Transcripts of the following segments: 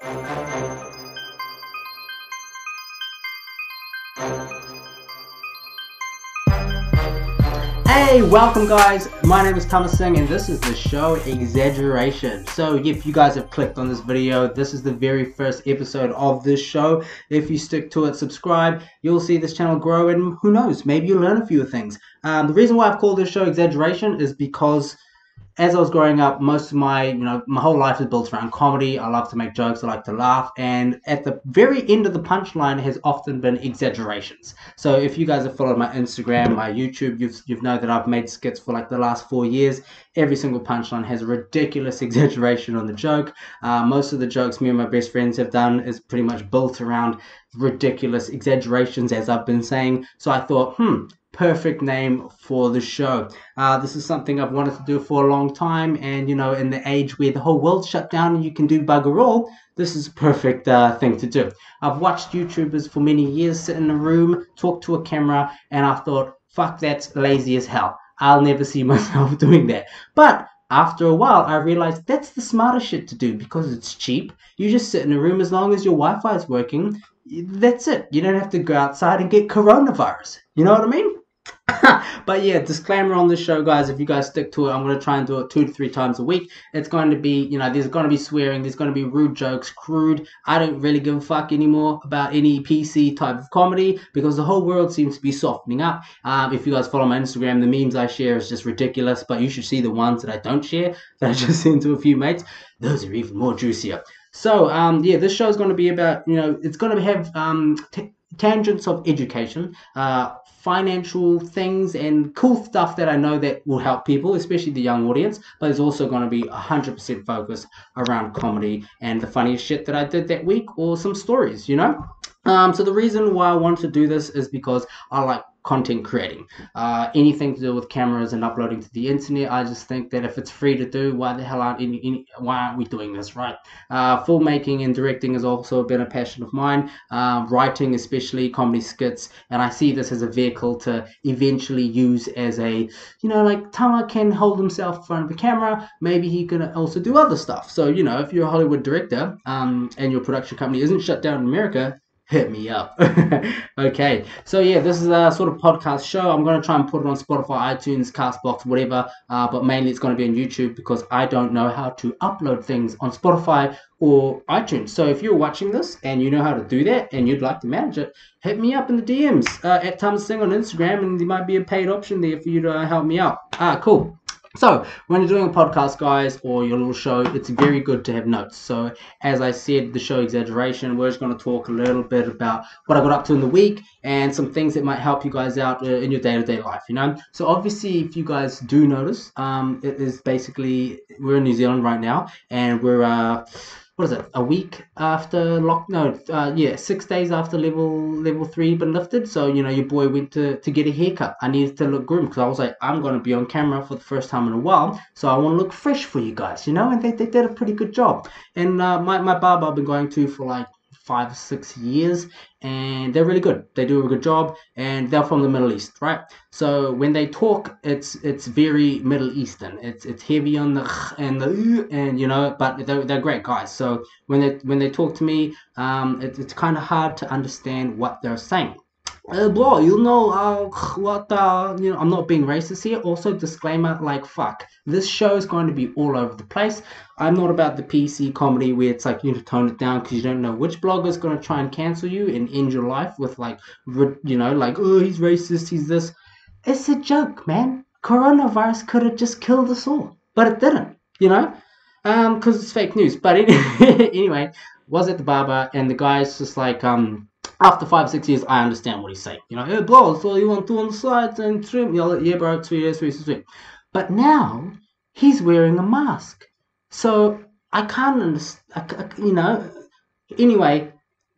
Hey, welcome guys, my name is Tamasingh and this is the show Exaggeration. So if you guys have clicked on this video, this is the very first episode of this show. If you stick to it, subscribe, you'll see this channel grow and who knows, maybe you'll learn a few things. The reason why I've called this show Exaggeration is because as I was growing up, most of my whole life is built around comedy. I love to make jokes, I like to laugh, and at the very end of the punchline has often been exaggerations. So if you guys have followed my Instagram, my YouTube, you've know that I've made skits for like the last 4 years. Every single punchline has a ridiculous exaggeration on the joke. Most of the jokes me and my best friends have done is pretty much built around ridiculous exaggerations, as I've been saying. So I thought, perfect name for the show. This is something I've wanted to do for a long time, and in the age where the whole world's shut down and you can do bugger all, this is a perfect thing to do. I've watched YouTubers for many years sit in a room, talk to a camera, and I thought, fuck, that's lazy as hell. I'll never see myself doing that. But after a while, I realized that's the smarter shit to do because it's cheap. You just sit in a room as long as your Wi-Fi is working. That's it. You don't have to go outside and get coronavirus. You know what I mean? But yeah, disclaimer on this show, guys, if you guys stick to it, I'm going to try and do it 2 to 3 times a week. It's going to be, there's going to be swearing, there's going to be rude jokes, crude. I don't really give a fuck anymore about any PC type of comedy because the whole world seems to be softening up. If you guys follow my Instagram, the memes I share is just ridiculous, but you should see the ones that I don't share, that I just send to a few mates. Those are even more juicier. So, yeah, this show is going to be about, it's going to have tangents of education, financial things and cool stuff that I know that will help people, especially the young audience, but it's also going to be 100% focused around comedy and the funniest shit that I did that week or some stories, So the reason why I want to do this is because I like content creating. Anything to do with cameras and uploading to the internet, I just think that if it's free to do, why the hell why aren't we doing this, right? Filmmaking and directing has also been a passion of mine. Writing, especially comedy skits, and I see this as a vehicle to eventually use as a, like Tama can hold himself in front of the camera, maybe he can also do other stuff. So, if you're a Hollywood director, and your production company isn't shut down in America, hit me up. Okay, so yeah, this is a sort of podcast show. I'm going to try and put it on Spotify, iTunes, Castbox, whatever, but mainly it's going to be on YouTube because I don't know how to upload things on Spotify or iTunes. So if you're watching this and you know how to do that and you'd like to manage it, hit me up in the DMs at Tamasingh on Instagram, and there might be a paid option there for you to help me out. Cool. So, when you're doing a podcast, guys, or your little show, it's very good to have notes. So, as I said, the show Exaggeration, we're just going to talk a little bit about what I got up to in the week and some things that might help you guys out in your day-to-day life, So, obviously, if you guys do notice, it is basically, we're in New Zealand right now, and we're, what is it, a week after 6 days after level 3 been lifted. So your boy went to get a haircut. I needed to look groomed because I was like, I'm going to be on camera for the first time in a while, so I want to look fresh for you guys, and they did a pretty good job. And my barber I've been going to for like 5 or 6 years, and they're really good. They do a good job, and they're from the Middle East, right? So when they talk, it's very Middle Eastern. It's heavy on the and but they're great guys. So when they talk to me, it's kind of hard to understand what they're saying. Bro, I'm not being racist here. Also, disclaimer, like, fuck, this show is going to be all over the place. I'm not about the PC comedy where it's like, tone it down because you don't know which blogger is going to try and cancel you and end your life with like, oh, he's racist, he's this. It's a joke, man. Coronavirus could have just killed us all, but it didn't, because it's fake news. But anyway, was at the barber, and the guy's just like, after 5-6 years, I understand what he's saying. Hey, bro, so you want to on the sides and trim? Yeah, bro, 2 years, 3 years, 3 years. But now, he's wearing a mask. So, I can't understand, Anyway,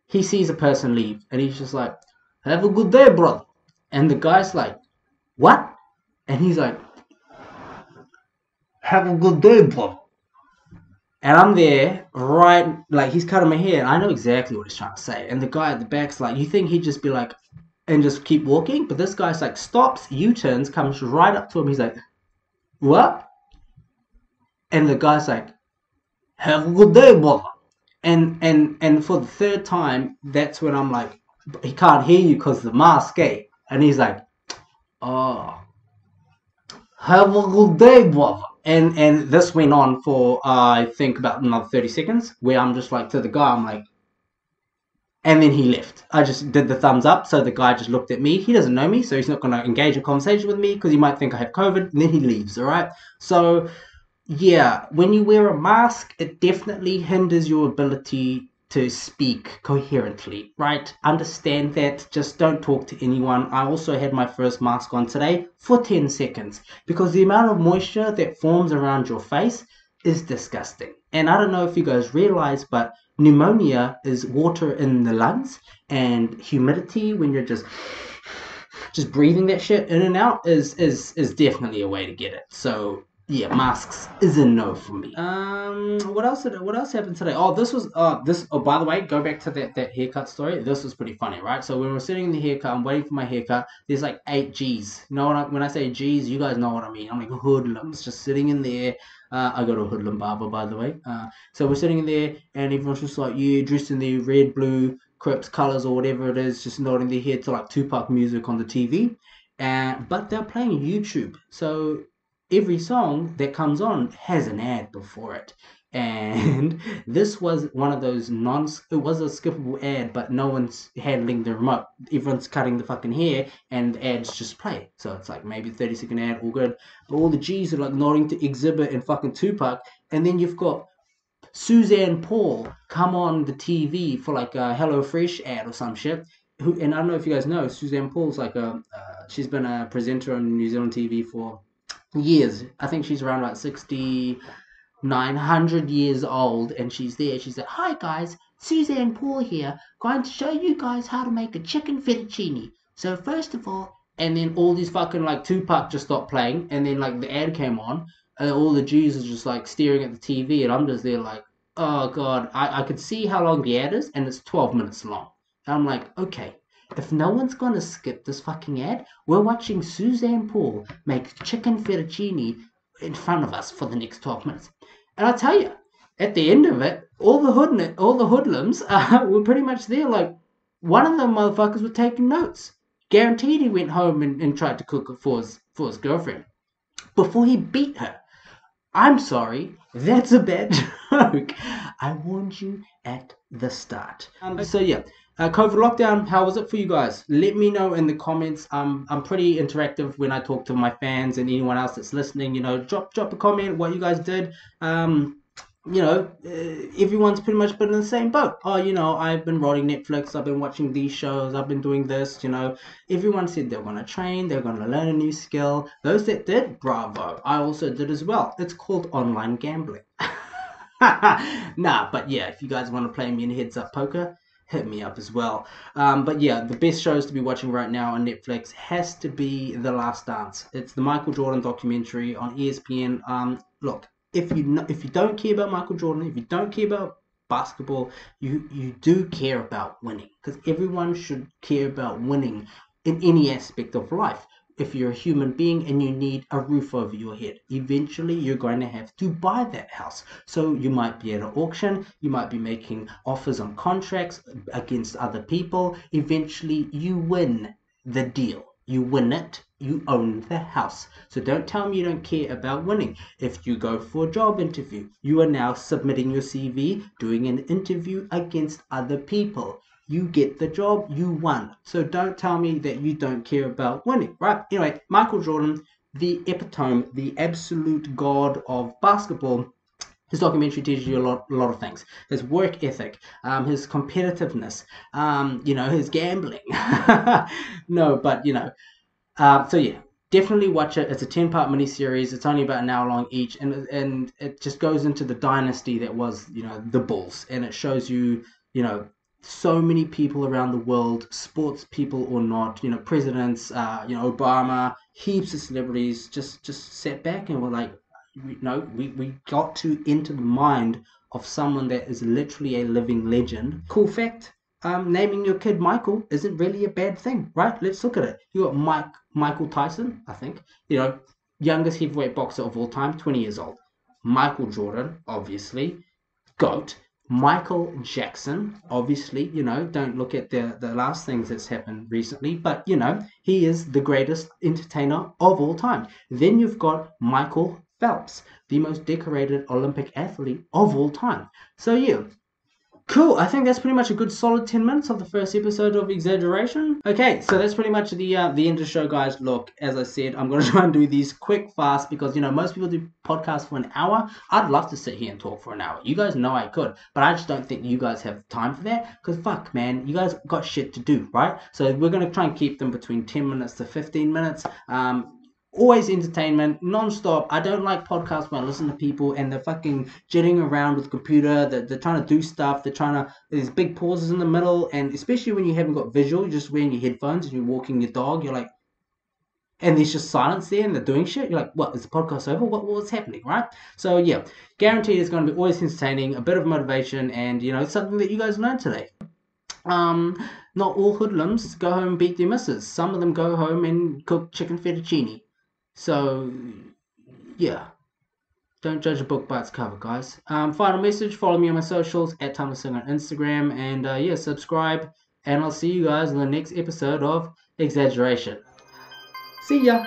he sees a person leave, and he's just like, have a good day, brother. And the guy's like, what? And he's like, have a good day, brother. And I'm there, right, like, he's cutting my hair, and I know exactly what he's trying to say. And the guy at the back's like, you think he'd just be like, and just keep walking? But this guy's like, stops, U-turns, comes right up to him. He's like, what? And the guy's like, have a good day, brother. And for the third time, that's when I'm like, he can't hear you because the mask, eh? And he's like, oh, have a good day, brother. And this went on for I think about another 30 seconds, where I'm just like to the guy, I'm like, and then he left. I just did the thumbs up, so the guy just looked at me. He doesn't know me, so he's not going to engage in conversation with me because he might think I have COVID. And then he leaves. All right. So yeah, when you wear a mask, it definitely hinders your ability to speak coherently, right? Understand that. Just don't talk to anyone. I also had my first mask on today for 10 seconds because the amount of moisture that forms around your face is disgusting. And I don't know if you guys realize, but pneumonia is water in the lungs, and humidity when you're just breathing that shit in and out is definitely a way to get it. So yeah, masks is a no for me. What else happened today? Oh, this. Oh, by the way, go back to that haircut story. This was pretty funny, right? So when we're sitting in the haircut, I'm waiting for my haircut. There's like 8 G's. You know when I say G's, you guys know what I mean. I'm like hoodlums just sitting in there. I got a hoodlum barber, by the way. So we're sitting in there, and everyone's just like, yeah, dressed in the red, blue, Crips colors or whatever it is, just nodding their head to like Tupac music on the TV. But they're playing YouTube, so every song that comes on has an ad before it. And this was one of those it was a skippable ad, but no one's handling the remote. Everyone's cutting the fucking hair, and the ads just play. So it's like maybe 30-second ad, all good. But all the G's are like nodding to Exhibit and fucking Tupac, and then you've got Suzanne Paul come on the TV for like a HelloFresh ad or some shit. And I don't know if you guys know, Suzanne Paul's like she's been a presenter on New Zealand TV for years. I think she's around about 6,900 years old, and she's there. She's like, "Hi guys, Suzanne Paul here, going to show you guys how to make a chicken fettuccine. So first of all," and then all these fucking like Tupac just stopped playing, and then like the ad came on, and all the Jews are just like staring at the TV, and I'm just there like, oh god, I could see how long the ad is, and it's 12 minutes long. And I'm like, okay, if no one's gonna skip this fucking ad, we're watching Suzanne Paul make chicken fettuccine in front of us for the next 12 minutes. And I tell you, at the end of it, all the hoodlums were pretty much there. Like, one of them motherfuckers were taking notes. Guaranteed he went home and tried to cook it for his girlfriend before he beat her. I'm sorry, that's a bad joke. I warned you at the start. So yeah, COVID lockdown, how was it for you guys? Let me know in the comments. I'm pretty interactive when I talk to my fans and anyone else that's listening. You know, drop a comment what you guys did. Everyone's pretty much been in the same boat. Oh, I've been rolling Netflix, I've been watching these shows, I've been doing this, Everyone said they're going to train, they're going to learn a new skill. Those that did, bravo. I also did as well. It's called online gambling. Nah, but yeah, if you guys want to play me in heads up poker, hit me up as well. But yeah, the best shows to be watching right now on Netflix has to be The Last Dance. It's the Michael Jordan documentary on ESPN. Look, if you don't care about Michael Jordan, if you don't care about basketball, you do care about winning, because everyone should care about winning in any aspect of life. If you're a human being and you need a roof over your head, eventually you're going to have to buy that house. So you might be at an auction, you might be making offers on contracts against other people. Eventually you win the deal. You win it, you own the house. So don't tell me you don't care about winning. If you go for a job interview, you are now submitting your CV, doing an interview against other people. You get the job, you won. So don't tell me that you don't care about winning, right? Anyway, Michael Jordan, the epitome, the absolute god of basketball. His documentary teaches you a lot of things. His work ethic, his competitiveness, his gambling. No, but so yeah, definitely watch it. It's a 10-part miniseries. It's only about an hour long each, and it just goes into the dynasty that was the Bulls, and it shows you so many people around the world, sports people or not, presidents, Obama, heaps of celebrities, just sat back and were like, we got to enter the mind of someone that is literally a living legend. Cool fact, naming your kid Michael isn't really a bad thing, right? Let's look at it. You got Michael Tyson, I think, youngest heavyweight boxer of all time, 20 years old. Michael Jordan, obviously, GOAT, Michael Jackson, obviously, don't look at the last things that's happened recently, but he is the greatest entertainer of all time. Then you've got Michael Phelps, the most decorated Olympic athlete of all time. So yeah, cool. I think that's pretty much a good solid 10 minutes of the first episode of Exaggeration. Okay, so that's pretty much the end of the show, guys. Look, as I said, I'm gonna try and do these quick, fast because most people do podcasts for an hour. I'd love to sit here and talk for an hour. You guys know I could, but I just don't think you guys have time for that. Cause fuck, man, you guys got shit to do, right? So we're gonna try and keep them between 10 minutes to 15 minutes. Always entertainment, non-stop. I don't like podcasts when I listen to people and they're fucking jitting around with the computer. They're trying to do stuff. There's big pauses in the middle, and especially when you haven't got visual, you're just wearing your headphones and you're walking your dog. You're like, and there's just silence there, and they're doing shit. You're like, what? Is the podcast over? What's happening, right? So yeah, guaranteed it's going to be always entertaining, a bit of motivation, and it's something that you guys learned today. Not all hoodlums go home and beat their missus. Some of them go home and cook chicken fettuccine. So, yeah, don't judge a book by its cover, guys. Final message, follow me on my socials, at Tamasingh on Instagram, and yeah, subscribe, and I'll see you guys in the next episode of Exaggeration. See ya!